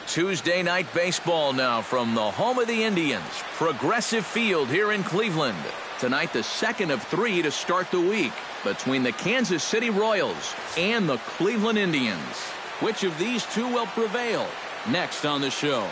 Tuesday night baseball now from the home of the Indians, Progressive Field here in Cleveland. Tonight, the second of 3 to start the week between the Kansas City Royals and the Cleveland Indians. Which of these two will prevail? Next on the show.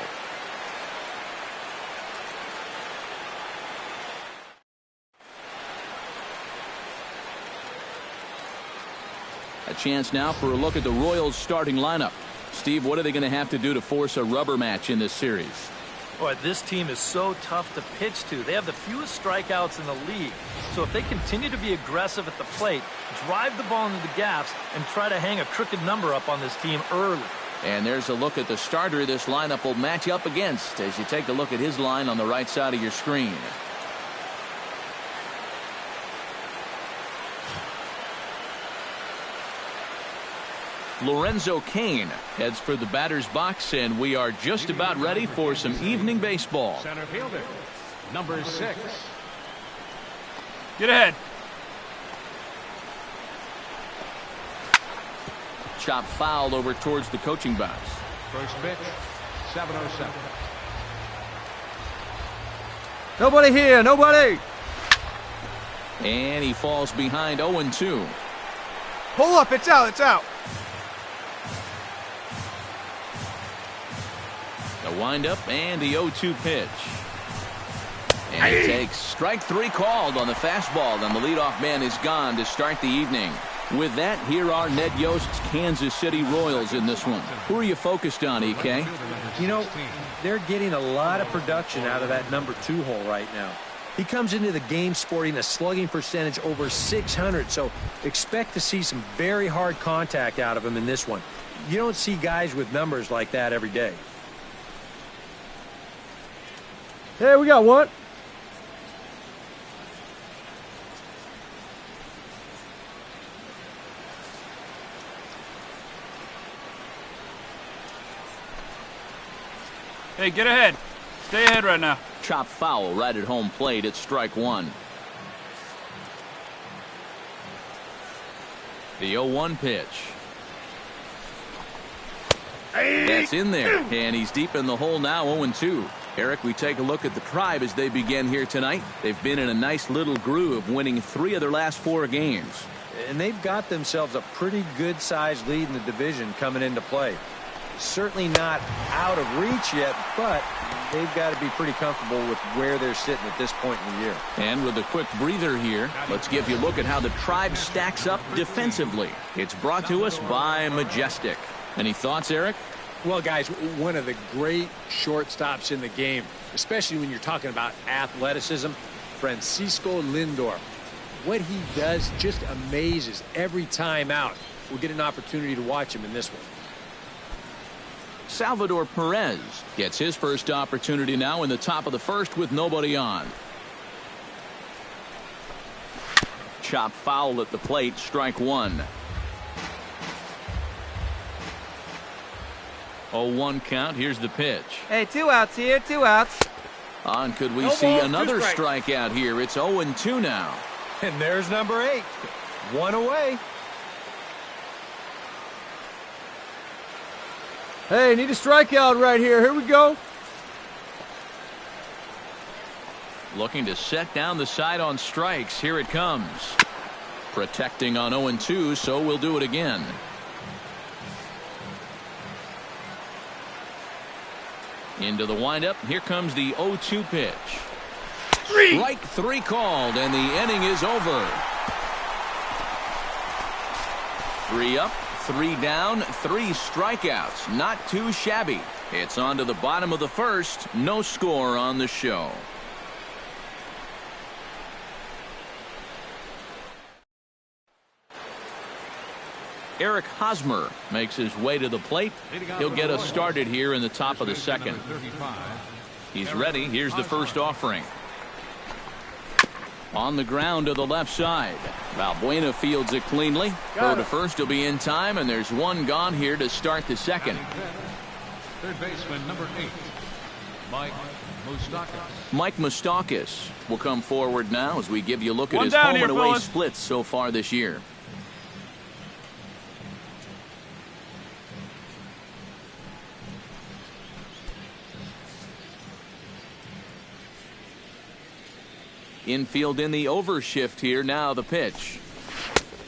A chance now for a look at the Royals starting lineup. Steve, what are they going to have to do to force a rubber match in this series? Boy, this team is so tough to pitch to. They have the fewest strikeouts in the league. So if they continue to be aggressive at the plate, drive the ball into the gaps, and try to hang a crooked number up on this team early. And there's a look at the starter this lineup will match up against as you take a look at his line on the right side of your screen. Lorenzo Cain heads for the batter's box, and we are just about ready for some evening baseball. Center fielder, number 6. Get ahead. Chop foul over towards the coaching box. First pitch, 7:07. Nobody here, nobody. And he falls behind 0-2. Pull up, it's out, it's out. The windup and the 0-2 pitch. And he takes strike 3 called on the fastball, and the leadoff man is gone to start the evening. With that, here are Ned Yost's Kansas City Royals in this one. Who are you focused on, EK? You know, they're getting a lot of production out of that number 2 hole right now. He comes into the game sporting a slugging percentage over 600, so expect to see some very hard contact out of him in this one. You don't see guys with numbers like that every day. Hey, we got one. Hey, get ahead. Stay ahead right now. Chop foul right at home plate. It's strike 1. The 0-1 pitch. That's in there, and he's deep in the hole now, 0-2. Eric, we take a look at the Tribe as they begin here tonight. They've been in a nice little groove, winning 3 of their last 4 games. And they've got themselves a pretty good-sized lead in the division coming into play. Certainly not out of reach yet, but they've got to be pretty comfortable with where they're sitting at this point in the year. And with a quick breather here, let's give you a look at how the Tribe stacks up defensively. It's brought to us by Majestic. Any thoughts, Eric? Well, guys, one of the great shortstops in the game, especially when you're talking about athleticism, Francisco Lindor. What he does just amazes every time out. We'll get an opportunity to watch him in this one. Salvador Perez gets his first opportunity now in the top of the first with nobody on. Chop foul at the plate, strike 1. 0-1 count. Here's the pitch. Hey, 2 outs here, 2 outs. On, could we No see balls, another 2 strikes. strikeout here? It's 0-2 now. And there's number 8. 1 away. Hey, need a strikeout right here. Here we go. Looking to set down the side on strikes. Here it comes. Protecting on 0-2, so we'll do it again. Into the windup. Here comes the 0-2 pitch. Strike 3 called, and the inning is over. 3 up, 3 down, 3 strikeouts. Not too shabby. It's on to the bottom of the first. No score on the show. Eric Hosmer makes his way to the plate. He'll get us started here in the top of the second. He's ready. Here's the first offering. On the ground to the left side. Valbuena fields it cleanly. Throw to first will be in time, and there's 1 gone here to start the second. Third baseman, number 8, Mike Moustakas. Mike Moustakas will come forward now as we give you a look at 1 his down home here, and away fellas. splits so far this year. Infield in the overshift here. Now the pitch.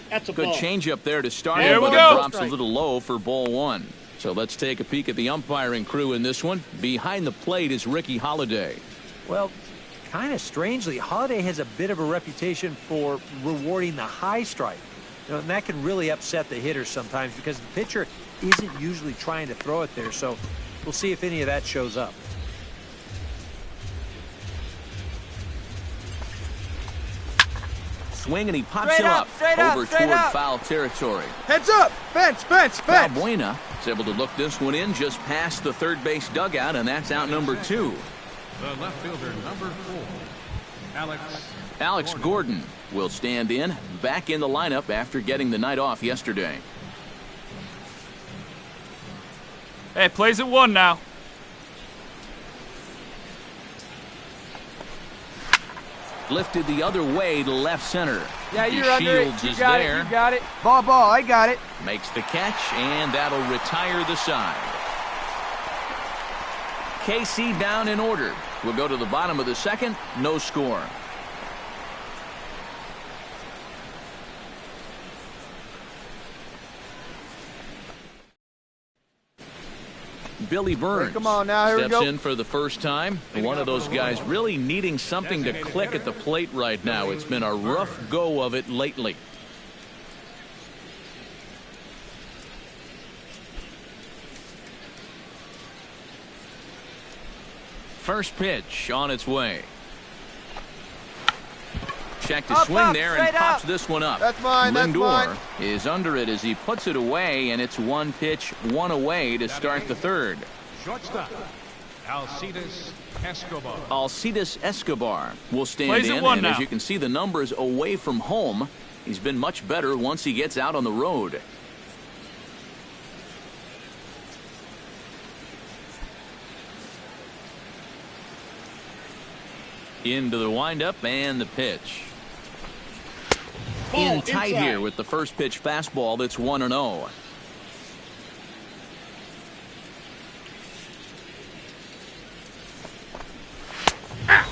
That's a Good ball. changeup there to start. Here we but go. It drops a little low for ball one. So let's take a peek at the umpiring crew in this one. Behind the plate is Ricky Holiday. Well, kind of strangely, Holiday has a bit of a reputation for rewarding the high strike. And that can really upset the hitter sometimes because the pitcher isn't usually trying to throw it there. So we'll see if any of that shows up. Swing, and he pops Straight it up, up straight up, over straight toward up. foul territory. Heads up! Fence, fence, fence! Valbuena is able to look this one in just past the third base dugout, and that's out number 2. The left fielder, number 4, Alex Gordon will stand in, back in the lineup after getting the night off yesterday. Hey, plays at 1 now. Lifted the other way to left center. Yeah, you're under it. Shields You is got there. it, you got it. Ball, I got it. Makes the catch, and that'll retire the side. KC down in order. We'll go to the bottom of the second. No score. Billy Burns Come on now, here we steps go. in for the first time. One of those guys really needing something to click at the plate right now. It's been a rough go of it lately. First pitch on its way. Check to swing up, there and straight pops up. this one up. That's mine, that's Lindor mine. is under it as he puts it away, and it's one pitch, one away to start the third. shortstop, Alcides Escobar. Alcides Escobar will stand Plays in, at 1 and as now. you can see the numbers away from home, he's been much better once he gets out on the road. Into the windup and the pitch. In tight inside. here with the first pitch fastball that's 1-0.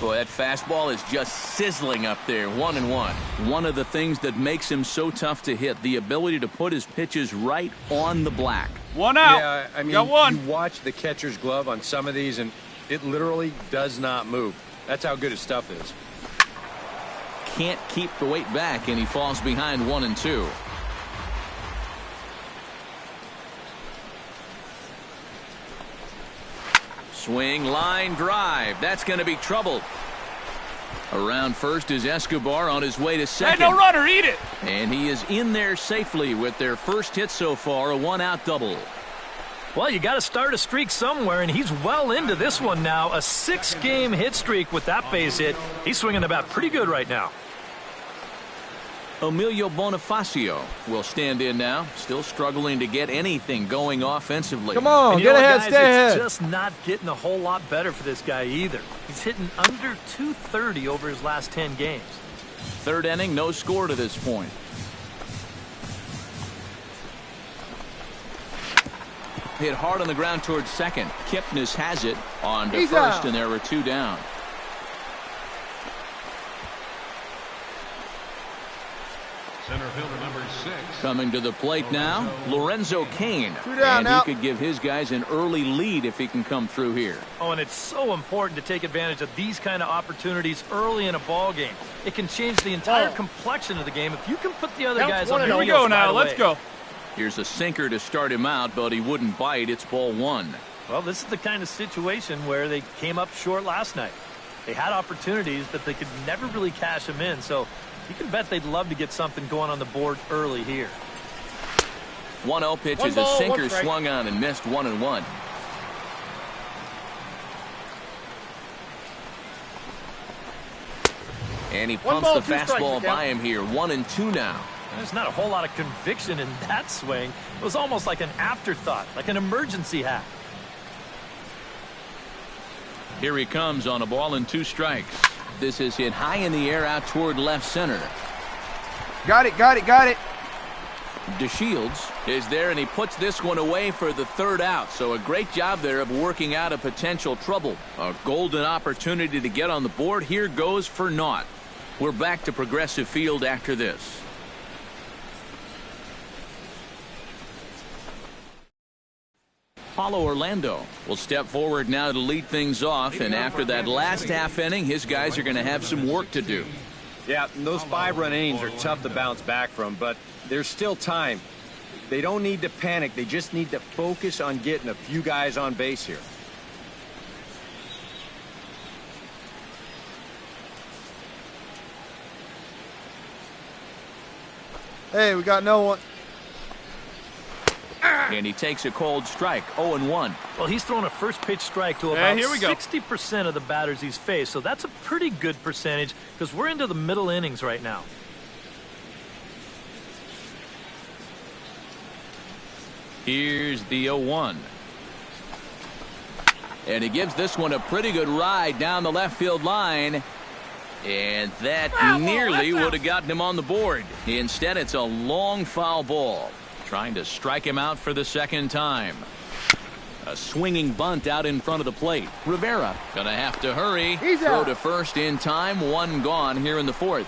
Boy, that fastball is just sizzling up there. 1-1. One of the things that makes him so tough to hit, the ability to put his pitches right on the black. 1 out. Yeah, I mean, Got 1. you watch the catcher's glove on some of these, and it literally does not move. That's how good his stuff is. Can't keep the weight back, and he falls behind 1-2. Swing, line, drive. That's going to be trouble. Around first is Escobar on his way to Hey, second. no runner, eat it. And he is in there safely with their first hit so far, a 1-out double. Well, you got to start a streak somewhere, and he's well into this one now. A 6-game hit streak with that base hit. He's swinging the bat pretty good right now. Emilio Bonifacio will stand in now, still struggling to get anything going offensively. Come on, And you get know what, ahead, guys, stay ahead. It's just not getting a whole lot better for this guy either. He's hitting under 230 over his last 10 games. Third inning, no score to this point. Hit hard on the ground towards second. Kipnis has it on to He's first, out. and there were 2 down. Center fielder, number 6. Coming to the plate now, Lorenzo Cain. 2 down And now. he could give his guys an early lead if he can come through here. Oh, and it's so important to take advantage of these kind of opportunities early in a ball game. It can change the entire complexion of the game if you can put the other Counts guys 1 on and their Here we heels go now. right Let's away. go. Here's a sinker to start him out, but he wouldn't bite. It's ball 1. Well, this is the kind of situation where they came up short last night. They had opportunities, but they could never really cash them in. So you can bet they'd love to get something going on the board early here. 1-0 pitch One is a ball, sinker one strike. swung on and missed 1-1. And he One pumps ball, the 2 strikes, fastball Miguel. by him here. 1-2 now. There's not a whole lot of conviction in that swing. It was almost like an afterthought, like an emergency hack. Here he comes on a ball and 2 strikes. This is hit high in the air out toward left center. Got it, got it, got it. DeShields is there, and he puts this one away for the 3rd out. So a great job there of working out a potential trouble. A golden opportunity to get on the board. Here goes for naught. We're back to Progressive Field after this. Paulo Orlando will step forward now to lead things off, and after that last half inning, his guys are going to have some work to do. Yeah, those 5-run innings are tough to bounce back from, but there's still time. They don't need to panic. They just need to focus on getting a few guys on base here. Hey, we got no one. And he takes a cold strike, 0-1. Well, he's thrown a first pitch strike to about here we go. 60% of the batters he's faced, so that's a pretty good percentage because we're into the middle innings right now. Here's the 0-1. And he gives this one a pretty good ride down the left field line. And that nearly would have gotten him on the board. Instead, it's a long foul ball. Trying to strike him out for the second time. A swinging bunt out in front of the plate. Rivera gonna have to hurry. Throw to first in time. One gone here in the fourth.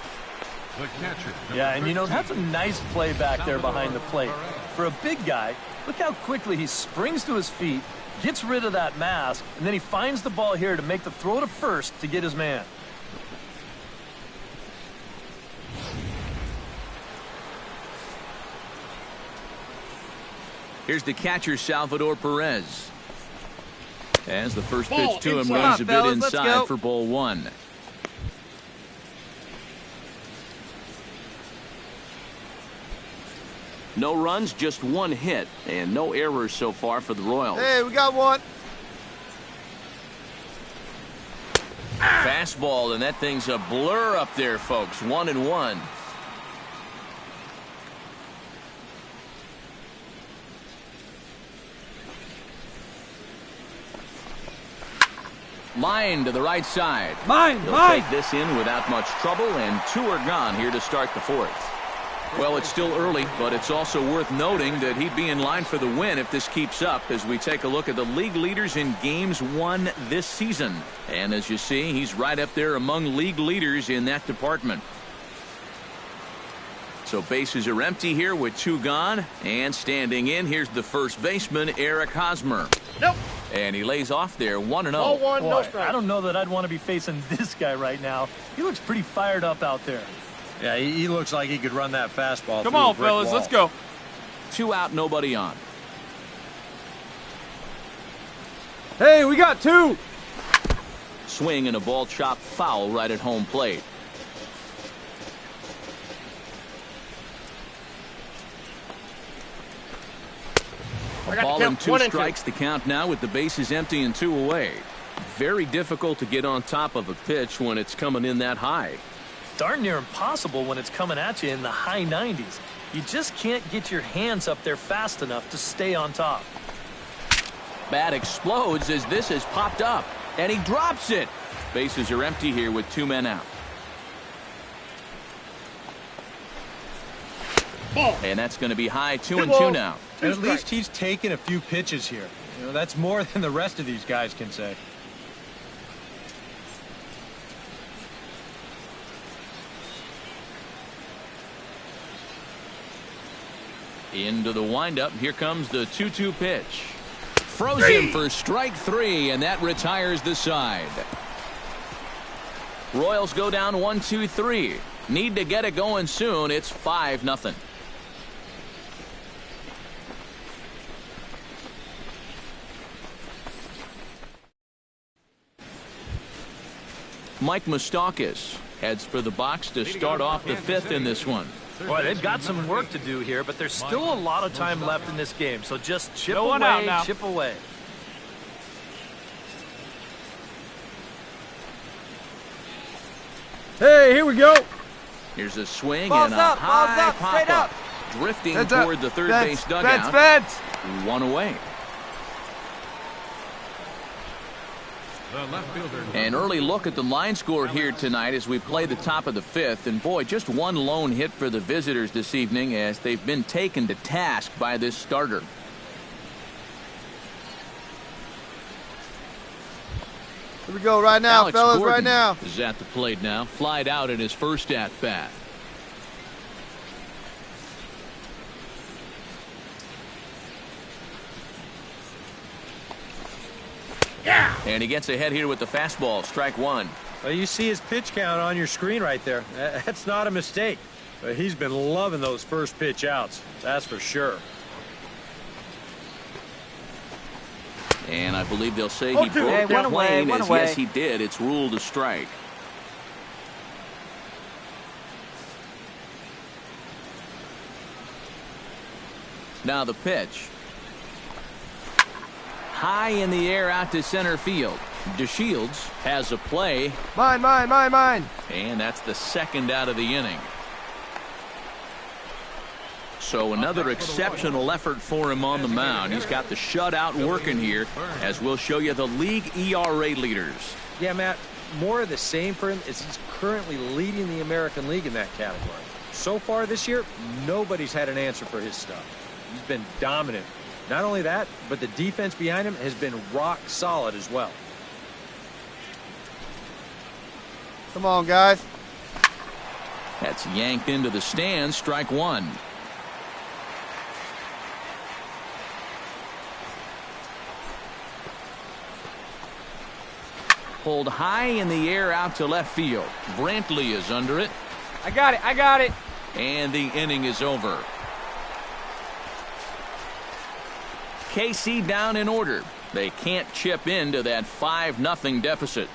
The catcher. Yeah, and you know, that's a nice play back there behind the plate. For a big guy, look how quickly he springs to his feet, gets rid of that mask, and then he finds the ball here to make the throw to first to get his man. Here's the catcher, Salvador Perez. As the first pitch to him runs a bit fellas, inside for ball one. No runs, just one hit, and no errors so far for the Royals. Hey, we got one. Fastball, and that thing's a blur up there, folks. 1-1. Line to the right side. He'll take this in without much trouble, and two are gone here to start the fourth. Well, it's still early, but it's also worth noting that he'd be in line for the win if this keeps up as we take a look at the league leaders in games won this season. And as you see, he's right up there among league leaders in that department. So bases are empty here with two gone, and standing in, here's the first baseman, Eric Hosmer. Nope. And he lays off there, 1-0. Boy, I don't know that I'd want to be facing this guy right now. He looks pretty fired up out there. Yeah, he looks like he could run that fastball. Come on, fellas, let's go. 2 out, nobody on. Hey, we got two. Swing and a ball chopped foul right at home plate. A ball and 2 strikes, the count now with the bases empty and 2 away. Very difficult to get on top of a pitch when it's coming in that high. Darn near impossible when it's coming at you in the high 90s. You just can't get your hands up there fast enough to stay on top. Bat explodes as this has popped up, and he drops it. Bases are empty here with 2 men out. And that's going to be high, 2-2 now. And at least he's taken a few pitches here. You know, that's more than the rest of these guys can say. Into the windup. Here comes the 2-2 pitch. Froze him for strike 3, and that retires the side. Royals go down 1-2-3. Need to get it going soon. It's 5-0. Mike Moustakas heads for the box to start off the 5th in this one. Boy, they've got some work to do here, but there's still a lot of time left in this game, so just chip No one out away, now. chip away. Hey, here we go. Here's a swing Balls and a up, balls high up, straight pop-up. up. Drifting Heads up. toward the third Fence, base dugout. fence. 1 away. The left fielder. An early look at the line score here tonight as we play the top of the 5th. And boy, just one lone hit for the visitors this evening as they've been taken to task by this starter. Here we go right now, Alex fellas, Gordon right now. is at the plate now. Flied out in his first at-bat. Yeah! And he gets ahead here with the fastball. Strike one. Well, you see his pitch count on your screen right there. That's not a mistake. But he's been loving those first pitch outs. That's for sure. And I believe they'll say Oh, he dude. broke Hey, the one away, plane. one As away. yes, he did. It's ruled a strike. Now the pitch. High in the air out to center field. DeShields has a play. Mine, mine, mine, mine. And that's the second out of the inning. So another exceptional effort for him on the mound. He's got the shutout working here, as we'll show you the league ERA leaders. Yeah, Matt, more of the same for him as he's currently leading the American League in that category. So far this year, nobody's had an answer for his stuff. He's been dominant. Not only that, but the defense behind him has been rock solid as well. Come on, guys. That's yanked into the stands. Strike one. Pulled high in the air out to left field. Brantley is under it. I got it. I got it. And the inning is over. KC down in order. They can't chip into that 5-0 deficit.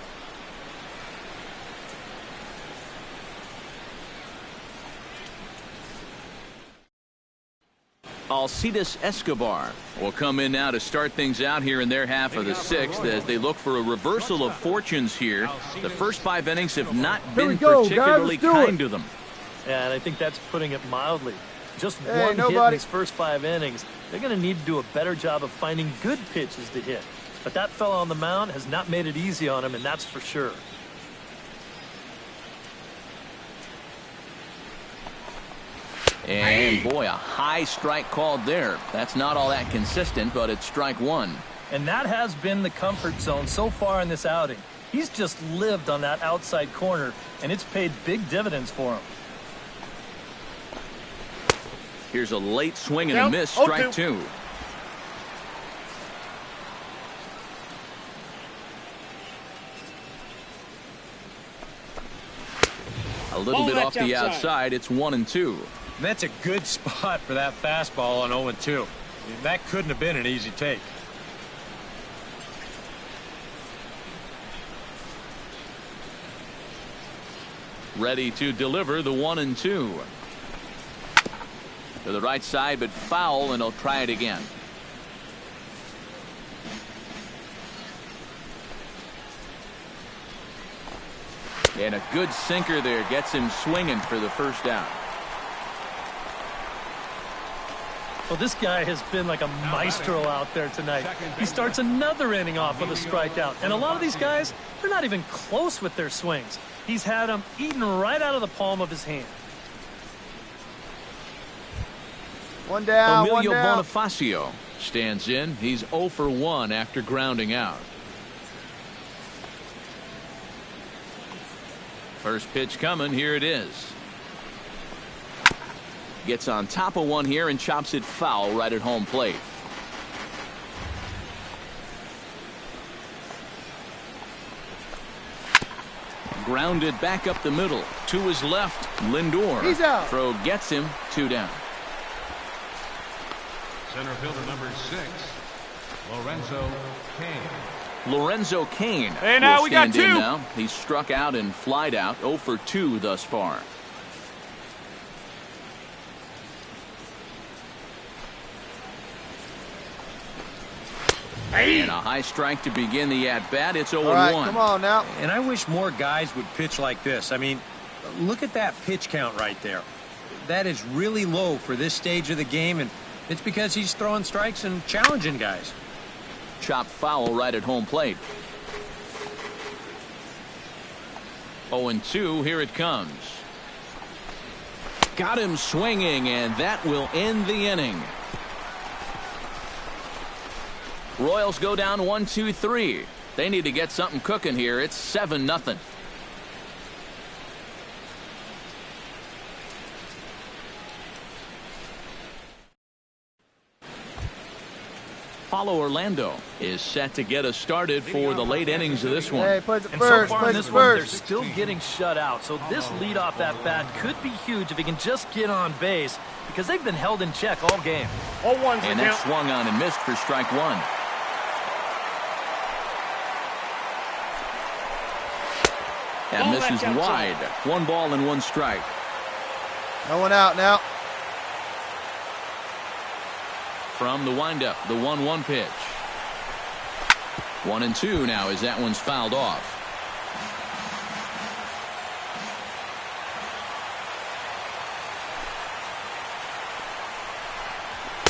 Alcides Escobar will come in now to start things out here in their half of the sixth as they look for a reversal of fortunes here. The first 5 innings have not been particularly kind to them. Yeah, and I think that's putting it mildly. Just Hey, one hit in nobody. these first 5 innings. They're going to need to do a better job of finding good pitches to hit. But that fella on the mound has not made it easy on him, and that's for sure. And boy, a high strike called there. That's not all that consistent, but it's strike one. And that has been the comfort zone so far in this outing. He's just lived on that outside corner, and it's paid big dividends for him. Here's a late swing and a miss. Strike two. A little bit off the outside. It's 1-2. That's a good spot for that fastball on 0-2. I mean, that couldn't have been an easy take. Ready to deliver the 1-2. To the right side, but foul, and he'll try it again. And a good sinker there gets him swinging for the first out. Well, this guy has been like a maestro out there tonight. He starts another inning off with a strikeout. And a lot of these guys, they're not even close with their swings. He's had them eaten right out of the palm of his hand. One down, Emilio one down. Bonifacio stands in. He's 0 for 1 after grounding out. First pitch coming. Here it is. Gets on top of one here and chops it foul right at home plate. Grounded back up the middle. To his left, Lindor. He's out. Throw gets him. 2 down. Center fielder number 6, Lorenzo Cain. Lorenzo Cain Hey, now will we got stand in two. now. He's struck out and flied out. 0 for 2 thus far. And a high strike to begin the at-bat. It's 0-1. All right, come on now. And I wish more guys would pitch like this. I mean, look at that pitch count right there. That is really low for this stage of the game, and it's because he's throwing strikes and challenging guys. Chopped foul right at home plate. 0-2. Here it comes. Got him swinging, and that will end the inning. Royals go down 1-2-3. They need to get something cooking here. It's 7-0. Paulo Orlando is set to get us started for the late innings of this one. Hey, plays it And first, so far in plays this it one, they're first. still getting shut out. So this leadoff at bat could be huge if he can just get on base, because they've been held in check all game. And that swung on and missed for strike one. That misses wide. 1 ball and 1 strike. No one out now. From the windup, the 1-1 pitch. 1-2 now as that one's fouled off.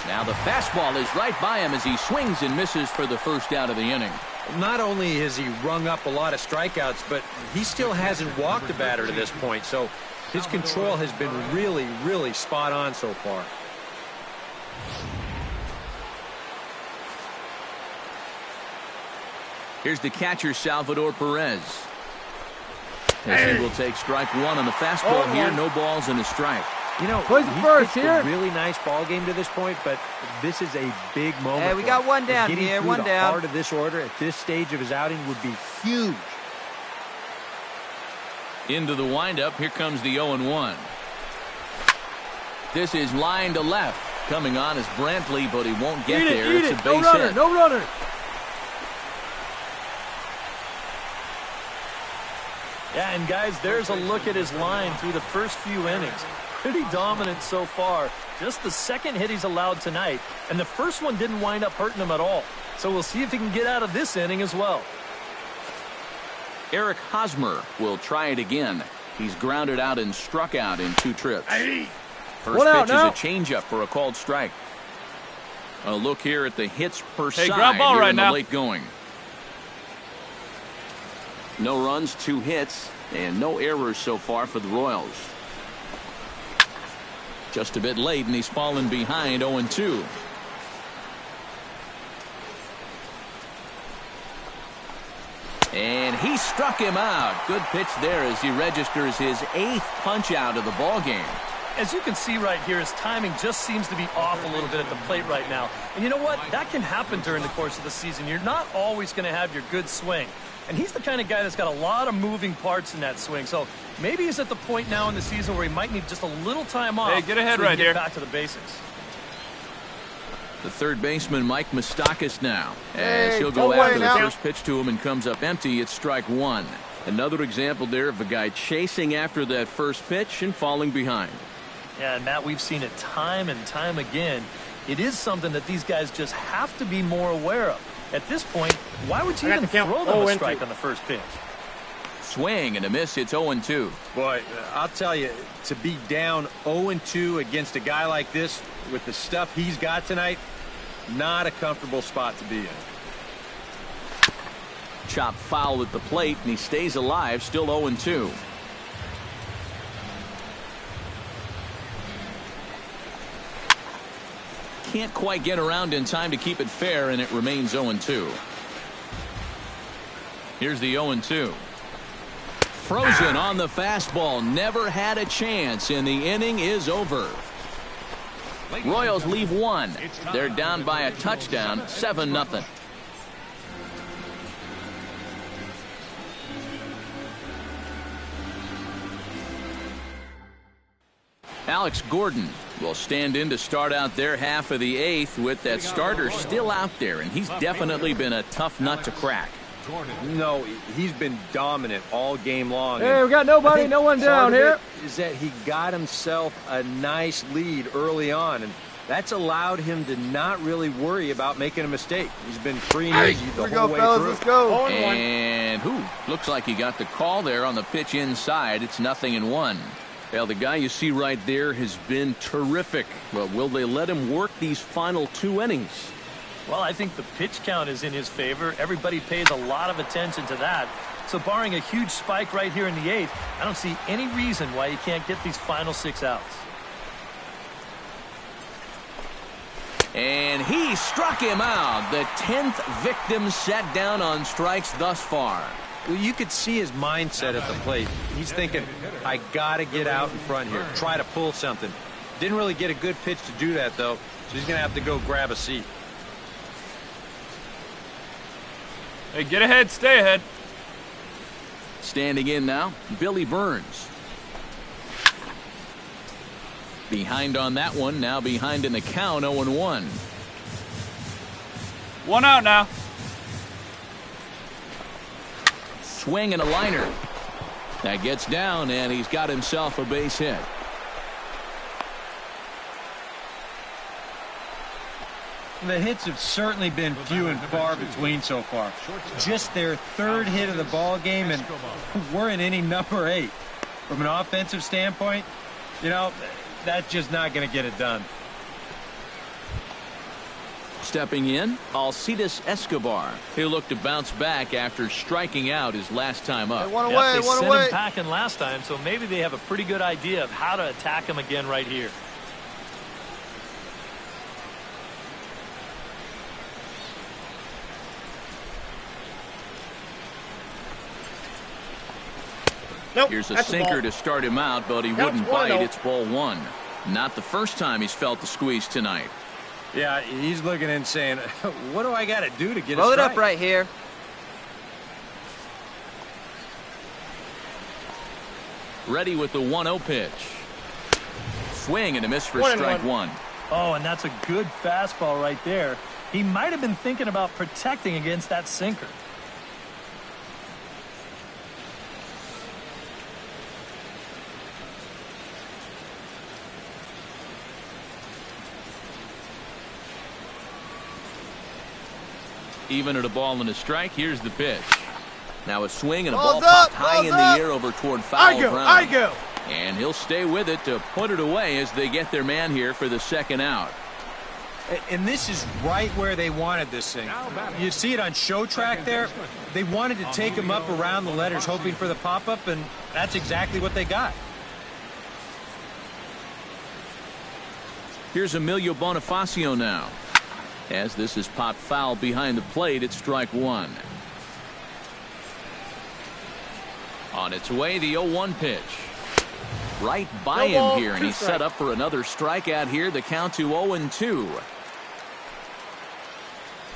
Now the fastball is right by him as he swings and misses for the first out of the inning. Not only has he rung up a lot of strikeouts, but he still hasn't walked a batter to this point. So his control has been really, really spot on so far. Here's the catcher, Salvador Perez. As he will take strike one on the fastball here. No balls and a strike. You know, Plays it he's first pitched here. a really nice ball game to this point, but this is a big moment. Hey, we for got him. one down Getting here, through one the down. heart of this order at this stage of his outing would be huge. Into the windup. Here comes the 0-1. This is line to left. Coming on is Brantley, but he won't get there. It's a base hit. No runner. Yeah, and guys, there's a look at his line through the first few innings. Pretty dominant so far. Just the second hit he's allowed tonight, and the first one didn't wind up hurting him at all. So we'll see if he can get out of this inning as well. Eric Hosmer will try it again. He's grounded out and struck out in 2 trips. First One out pitch is now. a changeup for a called strike. A look here at the hits per Hey, side ground ball here right in the now. late going. No runs, 2 hits, and no errors so far for the Royals. Just a bit late, and he's fallen behind 0-2. And he struck him out. Good pitch there as he registers his 8th punch out of the ball game. As you can see right here, his timing just seems to be off a little bit at the plate right now. And you know what? That can happen during the course of the season. You're not always going to have your good swing. And he's the kind of guy that's got a lot of moving parts in that swing. So maybe he's at the point now in the season where he might need just a little time off. Hey, get ahead so he right can here. get back to the basics. The third baseman, Mike Moustakas, now. As Hey, he'll go go away after the now. first pitch to him and comes up empty. It's strike one. Another example there of a guy chasing after that first pitch and falling behind. Yeah, and Matt, we've seen it time and time again. It is something that these guys just have to be more aware of. At this point, why would you even throw them a strike on the first pitch? Swing and a miss. It's 0-2. Boy, I'll tell you, to be down 0-2 against a guy like this with the stuff he's got tonight, not a comfortable spot to be in. Chop foul at the plate, and he stays alive, still 0-2. Can't quite get around in time to keep it fair, and it remains 0-2. Here's the 0-2. Frozen on the fastball. Never had a chance, and the inning is over. Royals leave one. They're down by a touchdown, 7-0. Alex Gordon will stand in to start out their half of the 8th with that starter still out there, and he's definitely been a tough nut to crack. No, he's been dominant all game long. Hey, we got nobody, I think no one part down of here. it is that he got himself a nice lead early on, and that's allowed him to not really worry about making a mistake. He's been free and easy the Here we whole go, way fellas. through. Let's go. And looks like he got the call there on the pitch inside. It's 0-1. Well, the guy you see right there has been terrific. Well, will they let him work these final 2 innings? Well, I think the pitch count is in his favor. Everybody pays a lot of attention to that. So barring a huge spike right here in the 8th, I don't see any reason why he can't get these final 6 outs. And he He struck him out. The 10th victim set down on strikes thus far. Well, you could see his mindset at the plate. He's thinking, I got to get out in front here, try to pull something. Didn't really get a good pitch to do that, though, so he's going to have to go grab a seat. Hey, get ahead, stay ahead. Standing in now, Billy Burns. Behind on that one, now behind in the count, 0-1. 1 out now. Swing and a liner. That gets down, and he's got himself a base hit. The hits have certainly been few and far between so far. Just their third hit of the ball game, and we're in inning number 8. From an offensive standpoint, you know, that's just not going to get it done. Stepping in, Alcides Escobar. He'll look to bounce back after striking out his last time up. Hey, one Yep, away, they one sent away. him packing last time, so maybe they have a pretty good idea of how to attack him again right here. Nope, Here's a that's sinker ball. to start him out, but he That's wouldn't 1-0. bite. It's ball 1. Not the first time he's felt the squeeze tonight. Yeah, he's looking and saying, what do I got to do to get Roll a it strike? up right here. Ready with the 1-0 pitch. Swing and a miss for 1-1. strike 1. Oh, and that's a good fastball right there. He might have been thinking about protecting against that sinker. Even at a ball and a strike, here's the pitch. Now a swing and a Ball's ball popped up, high ball's in up. the air over toward foul I go, ground. I go. And he'll stay with it to put it away as they get their man here for the second out. And this is right where they wanted this thing. You see it on show track there. They wanted to take him up around the letters, hoping for the pop-up, and that's exactly what they got. Here's Emilio Bonifacio now. As this is popped foul behind the plate, it's strike 1. On its way, the 0-1 pitch. Right by No ball, him here, and 2 he's set strikes. up for another strikeout here. The count to 0-2.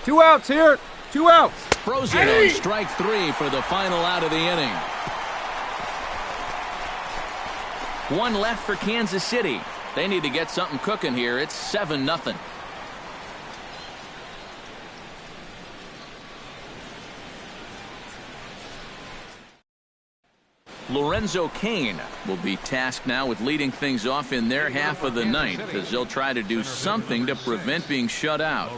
2 outs here. 2 outs. Frozen on strike 3 for the final out of the inning. 1 left for Kansas City. They need to get something cooking here. It's 7-0. Lorenzo Cain will be tasked now with leading things off in their half of the ninth as they'll try to do something to prevent being shut out.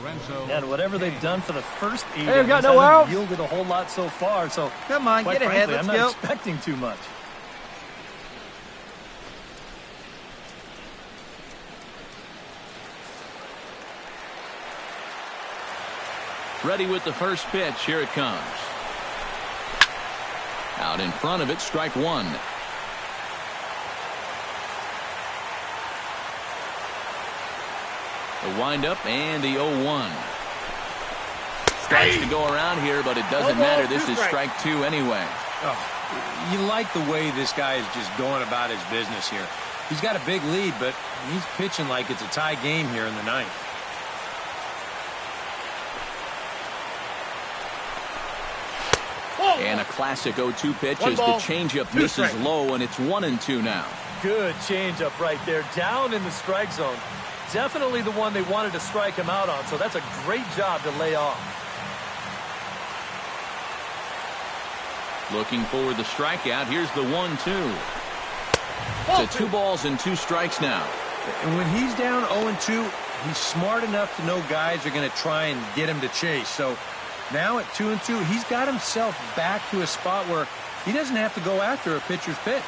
And whatever they've done for the first 8 Hey, we got innings no hasn't outs. yielded a whole lot so far. So Come on, quite get ahead. frankly, Let's I'm go. not expecting too much. Ready with the first pitch. Here it comes. Out in front of it, strike 1. The windup and the 0-1. Strikes to go around here, but it doesn't No ball, matter. This 2 is strikes. strike 2 anyway. You like the way this guy is just going about his business here. He's got a big lead, but he's pitching like it's a tie game here in the ninth. And a classic 0-2 pitch 1 as the ball, changeup 2 misses strikes. low, and it's 1-2 now. Good changeup right there, down in the strike zone. Definitely the one they wanted to strike him out on, so that's a great job to lay off. Looking for the strikeout. Here's the 1-2. It's a 2 balls and 2 strikes now. And when he's down 0-2, he's smart enough to know guys are going to try and get him to chase. So now at 2-2, he's got himself back to a spot where he doesn't have to go after a pitcher's pitch.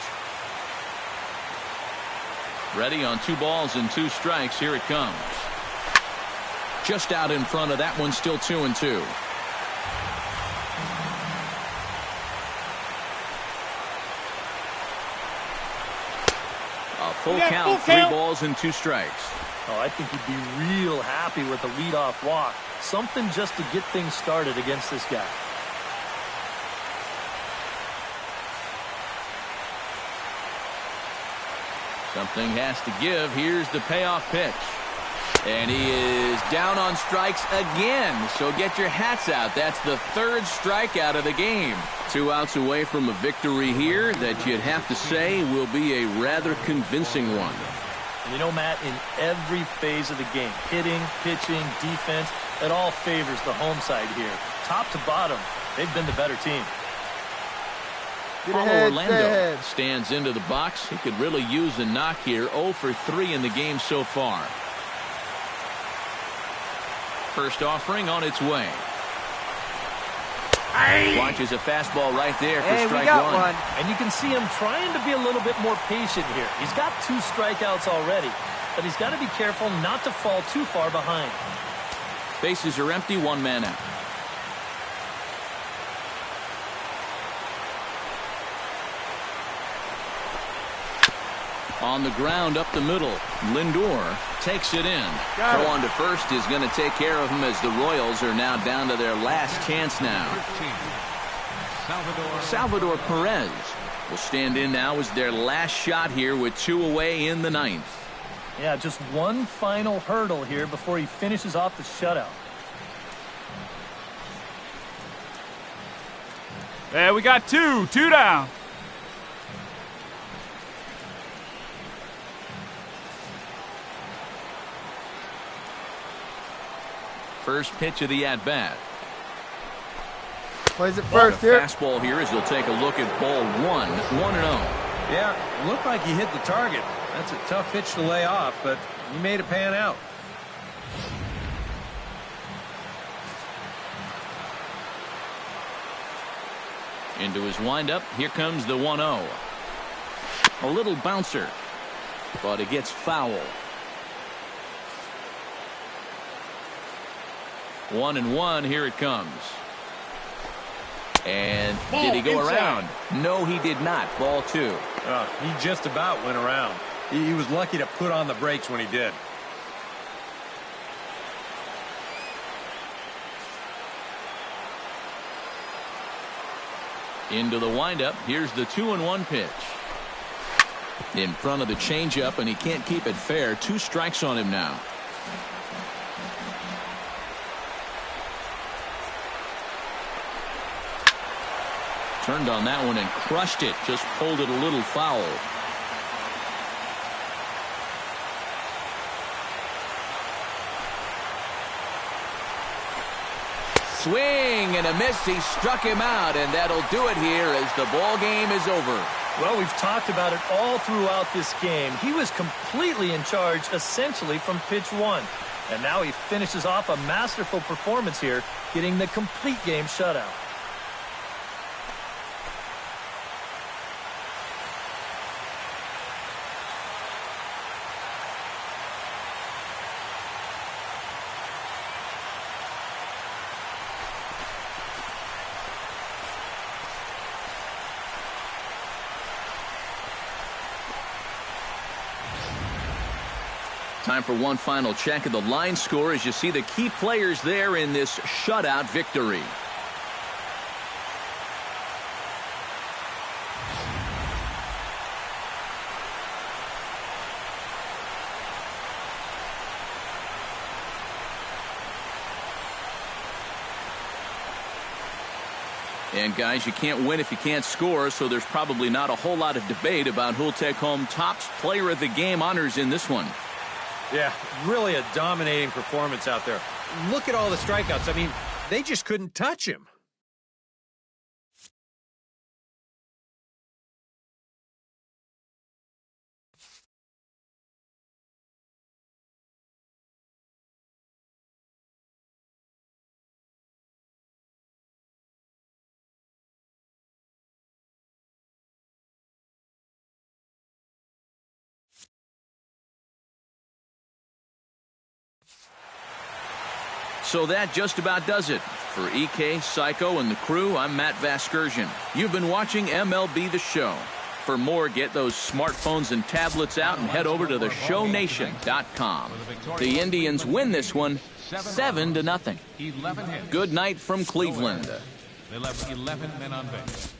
Ready on 2 balls and 2 strikes. Here it comes. Just out in front of that one, still 2-2. A full count, 3 balls and 2 strikes. Oh, I think he'd be real happy with a leadoff walk. Something just to get things started against this guy. Something has to give. Here's the payoff pitch. And he is down on strikes again. So get your hats out. That's the third strikeout of the game. 2 outs away from a victory here that you'd have to say will be a rather convincing one. And you know, Matt, in every phase of the game, hitting, pitching, defense, it all favors the home side here. Top to bottom, they've been the better team. Orlando stands into the box. He could really use a knock here. 0 for 3 in the game so far. First offering on its way. Launches a fastball right there for strike one. And you can see him trying to be a little bit more patient here. He's got 2 strikeouts already, but he's got to be careful not to fall too far behind. Bases are empty, 1 man out. On the ground up the middle, Lindor takes it in. Throw on to first is going to take care of him as the Royals are now down to their last chance now. Salvador Perez will stand in now as their last shot here with 2 away in the 9th. Yeah, just one final hurdle here before he finishes off the shutout. There we got 2 down. First pitch of the at-bat. Plays it first here. Fastball here as he'll take a look at ball 1, 1-0. Yeah, looked like he hit the target. That's a tough pitch to lay off, but he made it pan out. Into his windup. Here comes the 1-0. A little bouncer, but it gets foul. 1-1. Here it comes. And did he go around? No, he did not. Ball 2. He just about went around. He was lucky to put on the brakes when he did. Into the windup. Here's the 2-1 pitch. In front of the changeup, and he can't keep it fair. 2 strikes on him now. Turned on that one and crushed it. Just pulled it a little foul. Swing and a miss. He struck him out, and that'll do it here as the ball game is over. Well, we've talked about it all throughout this game. He was completely in charge, essentially, from pitch 1. And now he finishes off a masterful performance here, getting the complete game shutout. Time for one final check of the line score as you see the key players there in this shutout victory. And guys, you can't win if you can't score, so there's probably not a whole lot of debate about who'll take home top player of the game honors in this one. Yeah, really a dominating performance out there. Look at all the strikeouts. I mean, they just couldn't touch him. So that just about does it. For EK, Psycho, and the crew, I'm Matt Vasgersian. You've been watching MLB The Show. For more, get those smartphones and tablets out and head over to theshownation.com. The Indians win this one 7-0. 11 hits. Good night from Cleveland. They left 11 men on base.